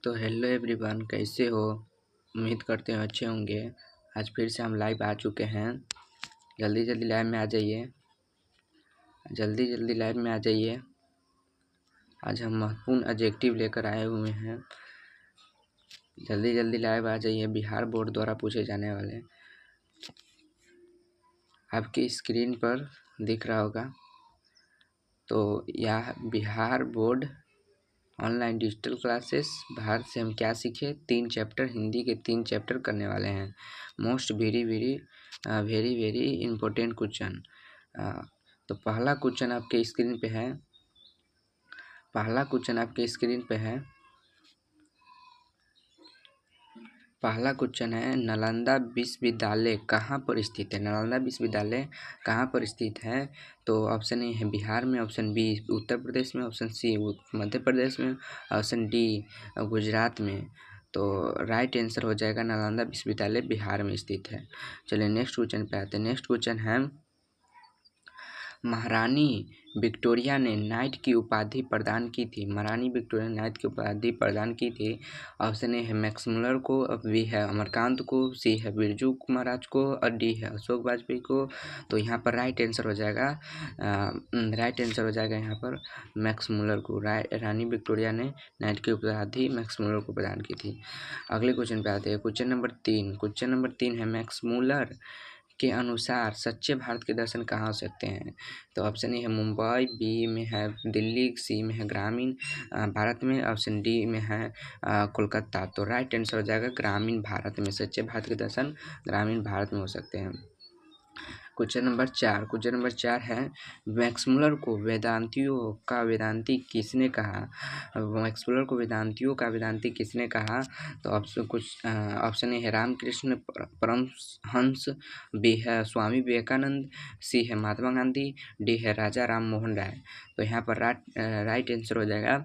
तो hello everyone, कैसे हो? उम्मीद करते हैं अच्छे होंगे। आज फिर से हम लाइव आ चुके हैं। जल्दी जल्दी लाइव में आ जाइए, जल्दी जल्दी लाइव में आ जाइए। आज हम महत्वपूर्ण एडजेक्टिव लेकर आए हुए हैं। जल्दी जल्दी लाइव आ जाइए। बिहार बोर्ड द्वारा पूछे जाने वाले आपकी स्क्रीन पर दिख रहा होगा। तो यह Bihar board online digital classes Bharat से हम क्या सीखे 3 चैप्टर, हिंदी के 3 चैप्टर करने वाले हैं। Most very very very very important question. तो पहला क्वेश्चन आपके स्क्रीन पे है। पहला क्वेश्चन आपके स्क्रीन पे है। पहला क्वेश्चन है, नालंदा विश्वविद्यालय कहाँ पर स्थित है? नालंदा विश्वविद्यालय कहाँ पर स्थित है? तो ऑप्शन ए है बिहार में, ऑप्शन बी उत्तर प्रदेश में, ऑप्शन सी मध्य प्रदेश में, ऑप्शन डी गुजरात में। तो राइट आंसर हो जाएगा नालंदा विश्वविद्यालय बिहार में स्थित है। चलिए नेक्स्ट क्वेश्चन पे आते हैं। नेक्स्ट क्वेश्चन है, महारानी विक्टोरिया ने नाइट की उपाधि प्रदान की थी। महारानी विक्टोरिया ने नाइट की उपाधि प्रदान की थी। ऑप्शन ए है मैक्स मुलर को, बी है अमरकांत को, सी है बिरजू महाराज को और डी है अशोक वाजपेयी को। तो यहाँ पर राइट आंसर हो जाएगा यहाँ पर मैक्स मुलर को। रानी विक्टोरिया ने नाइट की उपाधि मैक्स मुलर को प्रदान की थी। अगले क्वेश्चन पे आते हैं। क्वेश्चन नंबर 3 है, मैक्स मुलर के अनुसार सच्चे भारत के दर्शन कहाँ हो सकते हैं? तो ऑप्शन ए है मुंबई, बी में है दिल्ली, सी में है ग्रामीण भारत में, ऑप्शन डी में है कोलकाता। तो राइट आंसर हो जाएगा ग्रामीण भारत में। सच्चे भारत के दर्शन ग्रामीण भारत में हो सकते हैं। क्वेश्चन नंबर 4 है, मैक्समुलर को वेदांतियों का वेदांती किसने कहा? मैक्समुलर को वेदांतियों का वेदांती किसने कहा? तो ऑप्शन ए है रामकृष्ण परमहंस, बी है स्वामी विवेकानंद, सी है महात्मा गांधी, डी है राजा राम मोहन राय। तो यहाँ पर राइट आंसर हो जाएगा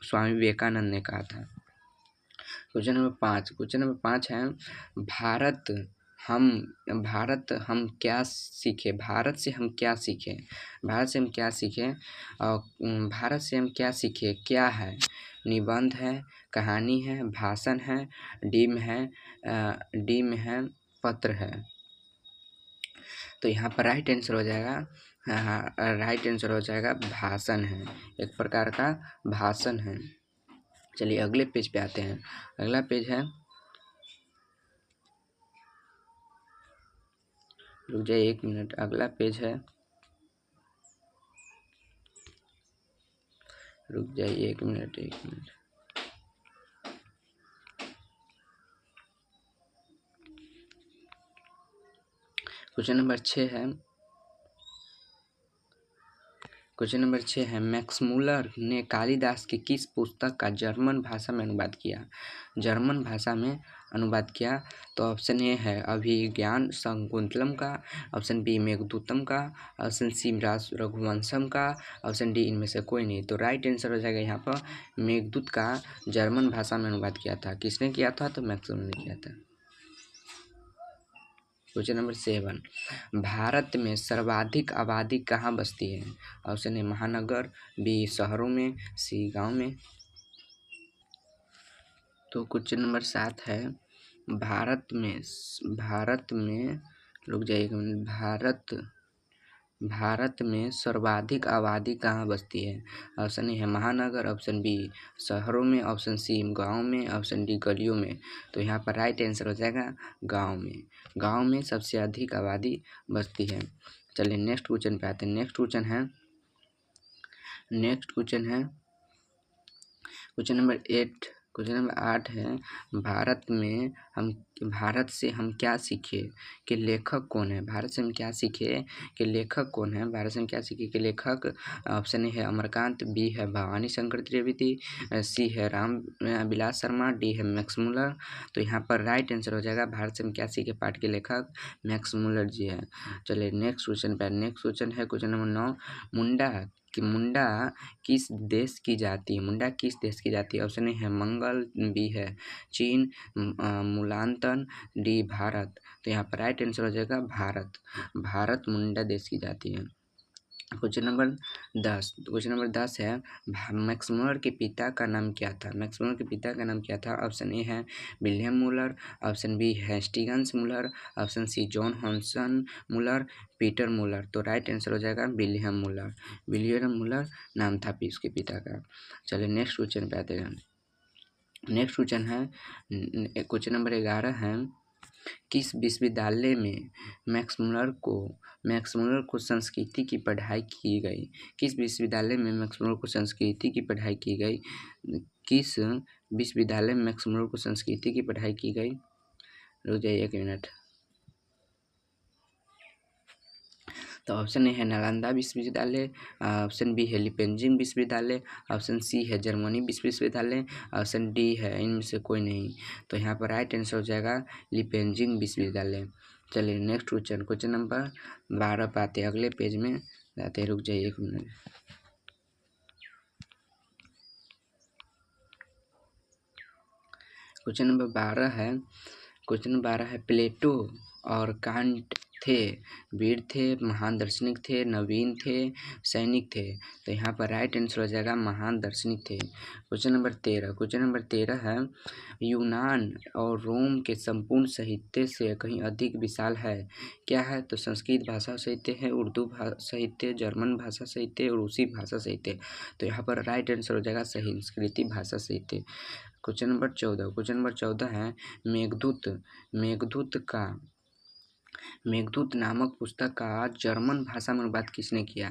स्वामी विवेकानंद ने कहा था। क्वेश्चन नंबर 5 है, भारत हम क्या सीखे? भारत से हम क्या सीखे? भारत से हम क्या सीखे? भारत से हम क्या सीखे क्या है? निबंध है, कहानी है, भाषण है, डी में है पत्र है। तो यहाँ पर राइट आंसर हो जाएगा भाषण है, एक प्रकार का भाषण है। चलिए अगले पेज पे आते हैं। अगला पेज है, रुक जाइए 1 मिनट। अगला पेज है, रुक जाइए 1 मिनट। क्वेश्चन नंबर 6 है, मैक्समुलर ने कालिदास की किस पुस्तक का जर्मन भाषा में अनुवाद किया? तो ऑप्शन ए है अभिज्ञान शाकुंतलम का, ऑप्शन बी मेघदूतम का, ऑप्शन सी रघुवंशम का, ऑप्शन डी इनमें से कोई नहीं। तो राइट आंसर हो जाएगा यहाँ पर मेघदूत का जर्मन भाषा में अनुवाद किया था। किसने किया था? तो मैक्समुलर ने किया था। क्वेश्चन नंबर 7, भारत में सर्वाधिक आबादी कहाँ बसती है? ऑप्शन ए महानगर, बी शहरों में, सी गांव में। तो क्वेश्चन नंबर 7 है, भारत में रुक जाइएगा, भारत में सर्वाधिक आबादी कहाँ बसती है? ऑप्शन ए है महानगर, ऑप्शन बी शहरों में, ऑप्शन सी गांव में, ऑप्शन डी गलियों में। तो यहाँ पर राइट आंसर हो जाएगा गांव में। गांव में सबसे अधिक आबादी बसती है। चलिए नेक्स्ट क्वेश्चन पे आते हैं। नेक्स्ट क्वेश्चन नंबर 8 है, भारत से हम क्या सीखे के लेखक कौन है? भारत से हम क्या सीखे के लेखक कौन है? भारत से हम क्या सीखे के लेखक ऑप्शन ए है अमरकांत, बी है भवानी शंकर त्रिवेदी, सी है राम विलास शर्मा, डी है मैक्समुलर। तो यहाँ पर राइट आंसर हो जाएगा भारत से हम क्या सीखे पाठ के लेखक मैक्समुलर जी है। चलिए नेक्स्ट क्वेश्चन है क्वेश्चन नंबर 9, मुंडा किस देश की जाति है? ऑप्शन ए है मंगल, बी है चीन, मूलांतन, डी भारत। तो यहाँ पर राइट आंसर हो जाएगा भारत मुंडा देश की जाति है। Question number 10। क्वेश्चन नंबर 10 है मैक्स मूलर के पिता का नाम क्या था। मैक्स मूलर के पिता का नाम क्या था। ऑप्शन ए है विलियम मूलर, ऑप्शन बी है स्टीगन्स Muller, option C John Hanson Muller, Peter Muller. तो राइट आंसर हो जाएगा विलियम मूलर। विलियम मूलर नाम था उसके पिता का। चलिए नेक्स्ट क्वेश्चन पे आते हैं। नेक्स्ट क्वेश्चन है क्वेश्चन नंबर 11 है किस विश्वविद्यालय में मैक्स मूलर को संस्कृति की पढ़ाई की गई। किस विश्वविद्यालय में मैक्स मूलर को संस्कृति की पढ़ाई की गई। किस विश्वविद्यालय में मैक्स मूलर को संस्कृति की पढ़ाई की गई। रुक जाइए 1 मिनट। तो ऑप्शन ए है नालंदा विश्वविद्यालय, ऑप्शन बी है लिपेंजिंग विश्वविद्यालय, ऑप्शन सी है जर्मनी विश्वविद्यालय, ऑप्शन डी है इनमें से कोई नहीं। तो यहाँ पर राइट आंसर हो जाएगा लिपेंजिंग विश्वविद्यालय। चलिए नेक्स्ट क्वेश्चन नंबर 12 पे आते हैं। अगले पेज में जाते हैं। रुक जाइए 1 मिनट। क्वेश्चन नंबर 12 है प्लेटो और कांट थे वीर थे, महान दार्शनिक थे, नवीन थे, सैनिक थे। तो यहाँ पर राइट आंसर हो जाएगा महान दार्शनिक थे। क्वेश्चन नंबर 13 है यूनान और रोम के संपूर्ण साहित्य से कहीं अधिक विशाल है। क्या है। तो संस्कृत भाषा साहित्य है, उर्दू साहित्य, जर्मन भाषा साहित्य, रूसी भाषा साहित्य। तो यहाँ पर राइट आंसर हो जाएगा संस्कृत भाषा साहित्य। क्वेश्चन नंबर 14 है मेघदूत नामक पुस्तक का जर्मन भाषा में अनुवाद किसने किया।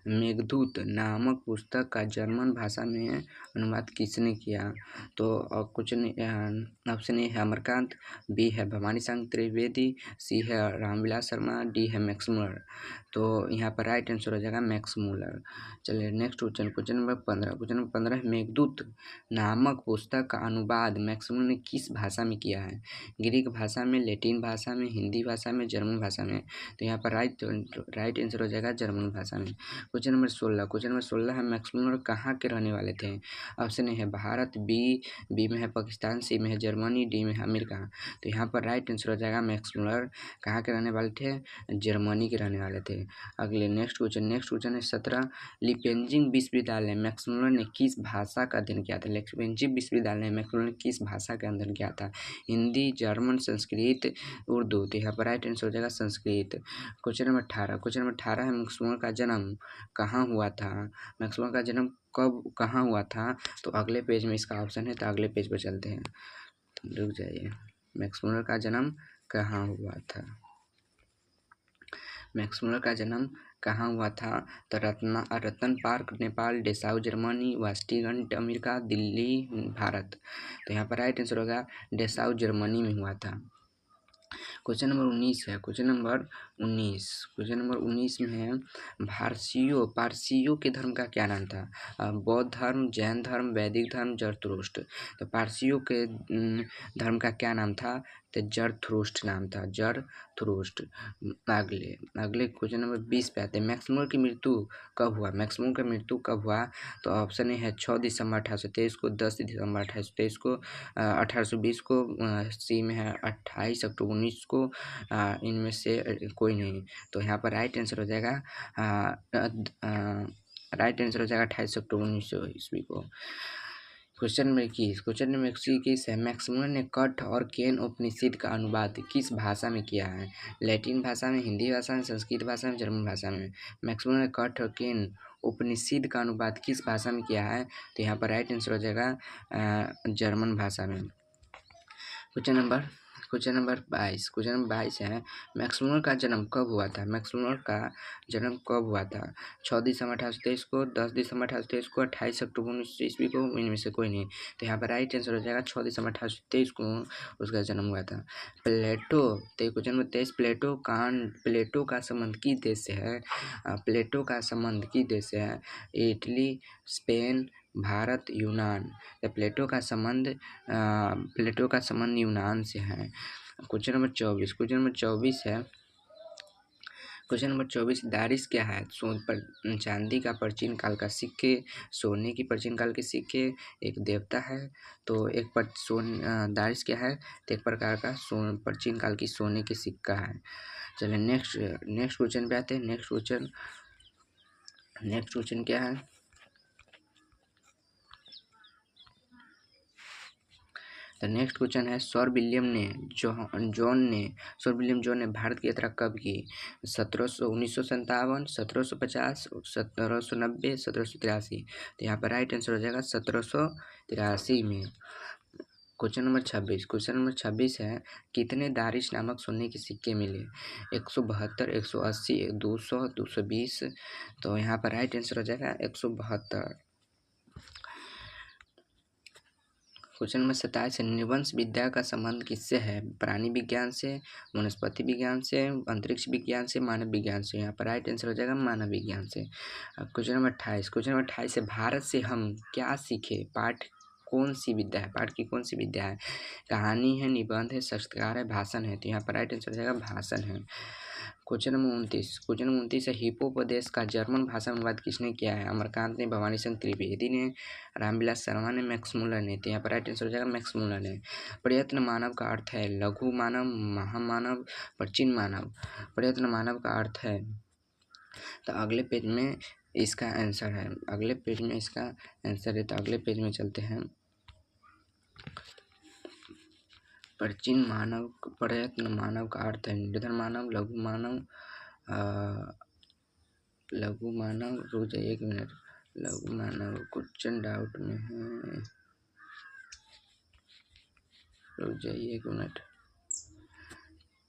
मेघदूत नामक पुस्तक का जर्मन भाषा में अनुवाद किसने किया। तो क्वेश्चन ऑप्शन ए है अमरकांत, बी है भवानी शंकर त्रिवेदी, सी है रामविलास शर्मा, डी है मैक्स मूलर। तो यहाँ पर राइट आंसर हो जाएगा मैक्स मूलर। चलिए नेक्स्ट क्वेश्चन नंबर 15 है मेघदूत नामक पुस्तक का अनुवाद मैक्स मूलर ने किस भाषा में किया है। ग्रीक भाषा में, लैटिन भाषा में, हिंदी भाषा में, जर्मन भाषा में। तो यहाँ पर राइट आंसर हो जाएगा जर्मन भाषा में। क्वेश्चन नंबर 16 है मैक्स मूलर कहाँ के रहने वाले थे। ऑप्शन ए है भारत, बी में है पाकिस्तान, सी में है जर्मनी, डी में है अमेरिका। तो यहाँ पर राइट आंसर हो जाएगा मैक्स मूलर कहाँ के रहने वाले थे, जर्मनी के रहने वाले थे। अगले नेक्स्ट क्वेश्चन है 17 लिपेंजिंग विश्वविद्यालय मैक्स मूलर ने किस भाषा का अध्ययन किया था। लिपेंजिंग विश्वविद्यालय में मैक्स मूलर ने किस भाषा का अध्ययन किया था। हिंदी, जर्मन, संस्कृत, उर्दू। तो यहाँ पर राइट आंसर हो जाएगा संस्कृत। क्वेश्चन नंबर 18 है मैक्स मूलर का जन्म कहाँ हुआ था। मैक्स मूलर का जन्म कहाँ हुआ था। तो अगले पेज में इसका ऑप्शन है, तो अगले पेज पर चलते हैं। रुक जाइए। मैक्स मूलर का जन्म कहाँ हुआ था। मैक्स मूलर का जन्म कहाँ हुआ था। तो Ratan park Nepal, Dessau Germany, Washington America, Delhi Bharat. तो यहाँ पर राइट आंसर होगा डेसाऊ जर्मनी में हुआ था। क्वेश्चन नंबर 19 है क्वेश्चन नंबर 19 में है पारसियों के धर्म का क्या नाम था। बौद्ध धर्म, जैन धर्म, वैदिक धर्म, जरथुस्त्र। तो पारसियों के धर्म का क्या नाम था। तो जरथुस्त्र नाम था, जरथुस्त्र। अगले क्वेश्चन नंबर 20 पे आते हैं। मैक्स मूलर की मृत्यु कब हुआ। मैक्स मूलर का मृत्यु कब हुआ। तो ऑप्शन ए है 6 दिसंबर 1823 को, 10 दिसंबर 1823 को, 1820 को, सी में है 28 अक्टूबर 19 को, इनमें से कोई नहीं। तो यहाँ पर राइट आंसर हो जाएगा 28 अक्टूबर 1900 ईस्वी को। क्वेश्चन नंबर 21 है मैक्स मूलर ने कठ और केन उपनिषद का अनुवाद किस भाषा में किया है। लैटिन भाषा में, हिंदी भाषा में, संस्कृत भाषा में, जर्मन भाषा में। मैक्स मूलर ने कठ और केन उपनिषद का अनुवाद किस भाषा में किया है। तो यहाँ पर राइट आंसर हो जाएगा जर्मन भाषा में। क्वेश्चन नंबर 22 है मैक्स मूलर का जन्म कब हुआ था। मैक्स मूलर का जन्म कब हुआ था। 6 दिसंबर 1823 को, 10 दिसंबर 1823 को, 28 अक्टूबर 1900 ईस्वी को, इनमें से कोई नहीं। तो यहाँ पर राइट आंसर हो जाएगा 6 दिसंबर 1823 को उसका जन्म हुआ था। प्लेटो, तो क्वेश्चन नंबर 23 प्लेटो का संबंध किस देश से है। प्लेटो का संबंध किस देश से है। इटली, स्पेन, भारत, यूनान। प्लेटो का संबंध यूनान से है। क्वेश्चन नंबर 24 है क्वेश्चन नंबर 24 दारिश क्या है। चांदी का प्राचीन काल का सिक्के, सोने की प्राचीन काल के सिक्के, एक देवता है। तो दारिश क्या है। तो एक प्रकार का प्राचीन काल की सोने की सिक्का है। चलिए नेक्स्ट क्वेश्चन पे आते हैं। नेक्स्ट क्वेश्चन नेक्स्ट क्वेश्चन क्या है? द नेक्स्ट क्वेश्चन है सर विलियम जॉन ने भारत की यात्रा कब की? 1957, 1750, 1790, 1783। तो यहाँ पर राइट आंसर हो जाएगा 1783 में। क्वेश्चन नंबर 26 है कितने दारिश नामक सोने के सिक्के मिले? 172, 180, 200, 220। तो यहाँ पर राइट आंसर हो जाएगा 172। क्वेश्चन नंबर 27 है निवंश विद्या का संबंध किससे है? प्राणी विज्ञान से, वनस्पति विज्ञान से, अंतरिक्ष विज्ञान से, मानव विज्ञान से। यहाँ पर राइट आंसर हो जाएगा मानव विज्ञान से। अब क्वेश्चन नंबर 28 है भारत से हम क्या सीखे? पाठ कौन सी विद्या है? पाठ की कौन सी विद्या है? कहानी है, निबंध है, साक्षात्कार है, भाषण है। तो यहाँ पर राइट आंसर हो जाएगा भाषण है। क्वेश्चन नंबर 29 है हिपोपदेश का जर्मन भाषा में अनुवाद किसने किया है? अमरकांत ने, भवानी शंकर त्रिवेदी ने, रामविलास शर्मा ने, मैक्स मुलर ने। तो यहाँ पर राइट आंसर हो जाएगा मैक्स मुलर ने। प्रयत्न मानव का अर्थ है लघु मानव, महामानव, प्राचीन मानव। प्रयत्न मानव का अर्थ है, तो अगले पेज में इसका आंसर है। अगले पेज में इसका आंसर है, तो अगले पेज में चलते हैं। प्राचीन मानव, प्रयत्न मानव का अर्थ है निर्धन मानव, लघु मानव। रुक जाइए 1 मिनट, लघु मानव क्वेश्चन डाउट में है, रुक जाइए 1 मिनट।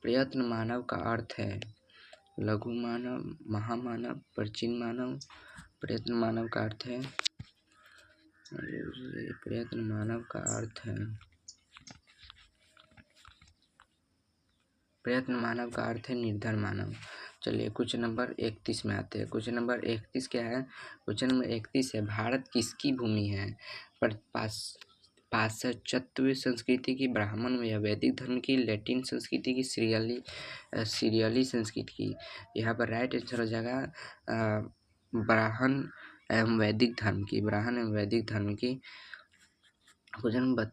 प्रयत्न मानव का अर्थ है लघु मानव, महामानव, प्राचीन मानव। प्रयत्न मानव का अर्थ है, प्रयत्न मानव का अर्थ है, प्रयत्न मानव का अर्थ है निर्धन मानव। चलिए क्वेश्चन नंबर 31 में आते हैं। क्वेश्चन नंबर 31 क्या है? क्वेश्चन नंबर 31 है भारत किसकी भूमि है? पाश्चात्य संस्कृति की, ब्राह्मण या वैदिक धर्म की, लैटिन संस्कृति की, सीरियली संस्कृति की। यहाँ पर राइट आंसर हो जाएगा ब्राह्मण एवं वैदिक धर्म की, ब्राह्मण एवं वैदिक धर्म की। क्वेश्चन नंबर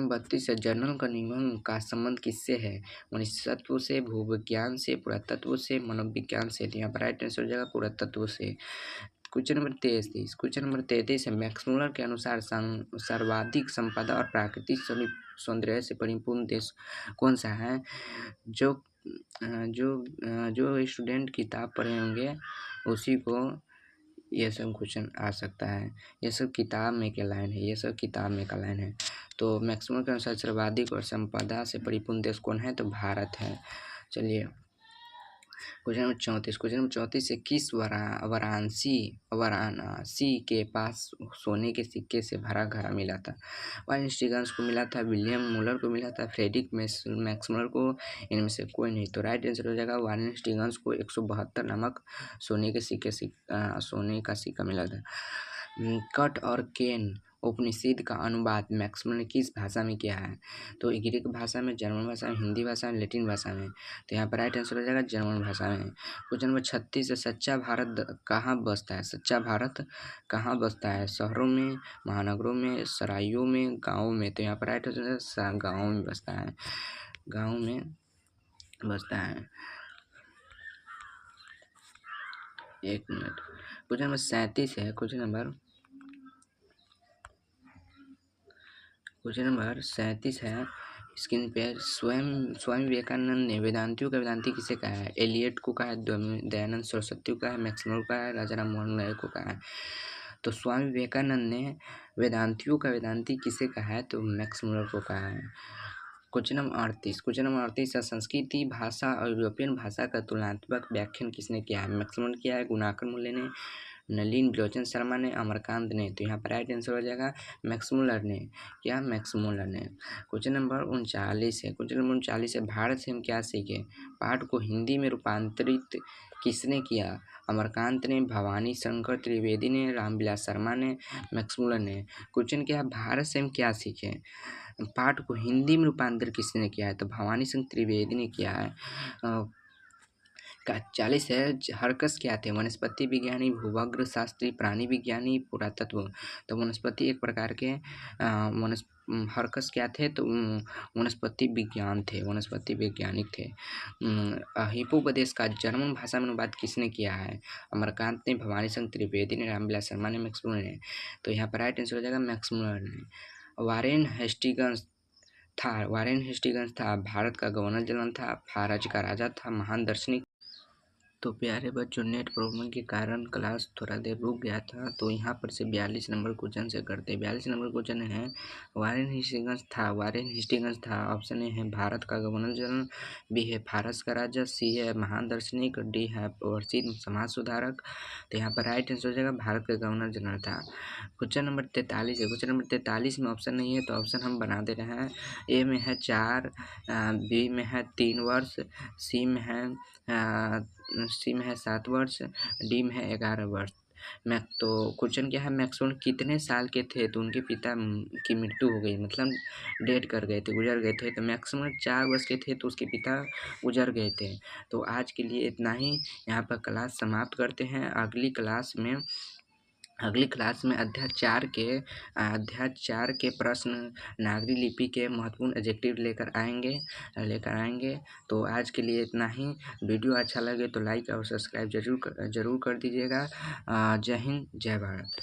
32 है जनरल का निबंध का संबंध किससे है? मनुष्यत्व से, भूविज्ञान से, पुरातत्व से, मनोविज्ञान से। तो यहाँ पर राइट आंसर हो जाएगा पुरातत्व से। क्वेश्चन नंबर 33 है मैक्स मुलर के अनुसार सर्वाधिक संपदा और प्राकृतिक सौंदर्य से परिपूर्ण देश कौन सा है? जो स्टूडेंट किताब पढ़े होंगे उसी को ये सब क्वेश्चन आ सकता है। ये सब किताब में का लाइन है। तो मैक्सिमम के अनुसार सर्वाधिक और संपदा से परिपूर्ण देश कौन है? तो भारत है। चलिए क्वेश्चन नंबर 34 से किस वाराणसी के पास सोने के सिक्के से भरा घड़ा मिला था? वाइनस्टीगन्स को मिला था, विलियम मुलर को मिला था, फ्रेडरिक मैक्स मुलर को, इनमें से कोई नहीं। तो राइट आंसर हो जाएगा वाइनस्टीगन्स को 172 नामक सोने का सिक्का मिला था। कट और केन उपनिषद का अनुवाद मैक्स मुलर ने किस भाषा में किया है? तो ग्रीक भाषा में, जर्मन भाषा में, हिंदी भाषा में, लैटिन भाषा में। तो यहाँ पर राइट आंसर हो जाएगा जर्मन भाषा में। क्वेश्चन नंबर 36 है सच्चा भारत कहाँ बसता है? सच्चा भारत कहाँ बसता है? शहरों में, महानगरों में, सरायों में, गाँवों में। तो यहाँ पर राइट आंसर है गाँव में बसता है, गाँव में बसता है। 1 मिनट। क्वेश्चन नंबर 37 है, क्वेश्चन नंबर 37 है स्क्रीन पे। स्वामी विवेकानंद ने वेदांतियों का वेदांती किसे कहा है? एलियट को कहा है, दयानंद सरस्वती को कहा है, मैक्स मुलर को कहा है, राजा राम मोहन राय को कहा है। तो स्वामी विवेकानंद ने वेदांतियों का वेदांती किसे कहा है? तो मैक्स मुलर को कहा है। क्वेश्चन नंबर 38 है संस्कृति भाषा और यूरोपियन भाषा का तुलनात्मक व्याख्यान किसने किया है? मैक्स मुलर किया है, गुणाकर मूल्य ने, नलिन विलोचन शर्मा ने, अमरकांत ने। तो यहाँ पर राइट आंसर हो जाएगा मैक्स मुलर ने। क्या? मैक्स मुलर ने। क्वेश्चन नंबर 39 है भारत से हम क्या सीखे? पाठ को हिंदी में रूपांतरित किसने किया? अमरकांत ने, भवानी शंकर त्रिवेदी ने, रामविलास शर्मा ने, मैक्स मुलर ने। क्वेश्चन क्या है भारत से हम क्या सीखे? पाठ को हिंदी में रूपांतर किसने किया है? तो भवानी शंकर त्रिवेदी ने किया है। का 40 है। हर्कस क्या थे? वनस्पति विज्ञानी, भूवग्र शास्त्री, प्राणी विज्ञानी, पुरातत्व। तो वनस्पति एक प्रकार के हर्कस क्या थे? तो वनस्पति विज्ञान थे, वनस्पति वैज्ञानिक थे। हिप्पोपदेश का जर्मन भाषा में अनुवाद किसने किया है? अमरकांत ने, भवानी शंकर त्रिवेदी ने, रामविलास शर्मा ने, मैक्स मुलर ने। तो यहाँ पर राइट आंसर हो जाएगा मैक्स मुलर ने। वारेन हेस्टिंग्स था भारत का गवर्नर जनरल था, फारज का राजा था, महान दार्शनिक। तो प्यारे बच्चों, नेट प्रॉब्लम के कारण क्लास थोड़ा देर रुक गया था, तो यहाँ पर से 42 नंबर क्वेश्चन से करते हैं। 42 नंबर क्वेश्चन है, वारेन हेस्टिंग्स था। ऑप्शन ए है भारत का गवर्नर जनरल, बी है फारस का राजा, सी है महान दार्शनिक, डी है प्रसिद्ध समाज सुधारक। तो यहाँ पर राइट आंसर हो जाएगा भारत का गवर्नर जनरल था। क्वेश्चन नंबर 43 है। क्वेश्चन नंबर 43 में ऑप्शन नहीं है, तो ऑप्शन हम बना दे रहे हैं। ए में है 4, बी में है 3 वर्ष, सी में है 7 वर्ष, डी में है 11 वर्ष। तो क्वेश्चन क्या है, मैक्सवेल कितने साल के थे तो उनके पिता की मृत्यु हो गई, मतलब डेड कर गए थे, गुजर गए थे। तो मैक्सिमम 4 वर्ष के थे तो उसके पिता गुजर गए थे। तो आज के लिए इतना ही, यहाँ पर क्लास समाप्त करते हैं। अगली क्लास में अध्याय 4 के प्रश्न नागरी लिपि के महत्वपूर्ण एडजेक्टिव लेकर आएंगे। तो आज के लिए इतना ही। वीडियो अच्छा लगे तो लाइक और सब्सक्राइब जरूर कर दीजिएगा। जय हिंद, जय भारत।